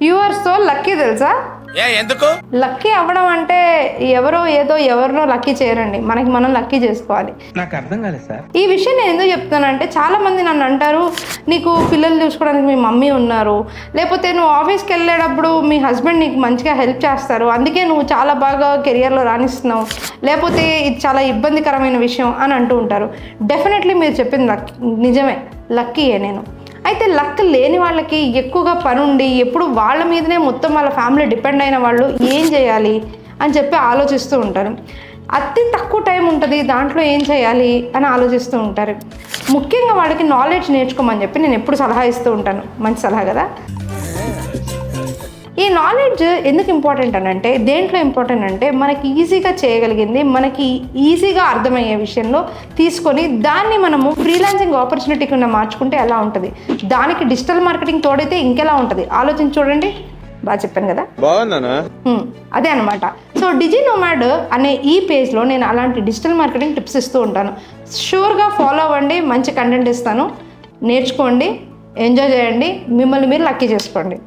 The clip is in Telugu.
యు ఆర్ సో లక్కీ తెలుసా. ఎందుకు లక్కీ అవ్వడం అంటే ఎవరినో లక్కీ చేయరండి, మనకి మనం లక్కీ చేసుకోవాలి. నాకు అర్థం కాలేదు సార్. ఈ విషయం నేను ఎందుకు చెప్తానంటే చాలా మంది నన్ను అంటారు, నీకు పిల్లలు చూసుకోవడానికి మీ మమ్మీ ఉన్నారు, లేకపోతే నువ్వు ఆఫీస్కి వెళ్ళేటప్పుడు మీ హస్బెండ్ నీకు మంచిగా హెల్ప్ చేస్తారు, అందుకే నువ్వు చాలా బాగా కెరియర్లో రాణిస్తున్నావు, లేకపోతే ఇది చాలా ఇబ్బందికరమైన విషయం అని అంటూ ఉంటారు. డెఫినెట్లీ మీరు చెప్పింది నిజమే, లక్కీయే నేను. అయితే లక్ లేని వాళ్ళకి ఎక్కువగా పని ఉండి ఎప్పుడు వాళ్ళ మీదనే మొత్తం వాళ్ళ ఫ్యామిలీ డిపెండ్ అయిన వాళ్ళు ఏం చేయాలి అని చెప్పి ఆలోచిస్తూ ఉంటారు. అతి తక్కువ టైం ఉంటుంది, దాంట్లో ఏం చేయాలి అని ఆలోచిస్తూ ఉంటారు. ముఖ్యంగా వాళ్ళకి నాలెడ్జ్ నేర్చుకోమని చెప్పి నేను ఎప్పుడు సలహా ఇస్తూ ఉంటాను. మంచి సలహా కదా. ఈ నాలెడ్జ్ ఎందుకు ఇంపార్టెంట్ అంటే, దేంట్లో ఇంపార్టెంట్ అంటే మనకి ఈజీగా చేయగలిగింది, మనకి ఈజీగా అర్థమయ్యే విషయంలో తీసుకొని దాన్ని మనము ఫ్రీలాన్సింగ్ ఆపర్చునిటీ కింద మార్చుకుంటే ఎలా ఉంటుంది, దానికి డిజిటల్ మార్కెటింగ్ తోడైతే ఇంకెలా ఉంటుంది ఆలోచించి చూడండి. బాగా చెప్పాను కదా, బాగుందనా? అదే అనమాట. సో డిజినోమాడ్ అనే ఈ పేజ్లో నేను అలాంటి డిజిటల్ మార్కెటింగ్ టిప్స్ ఇస్తూ ఉంటాను. షూర్గా ఫాలో అవ్వండి, మంచి కంటెంట్ ఇస్తాను, నేర్చుకోండి, ఎంజాయ్ చేయండి, మిమ్మల్ని మీరు లక్కీ చేసుకోండి.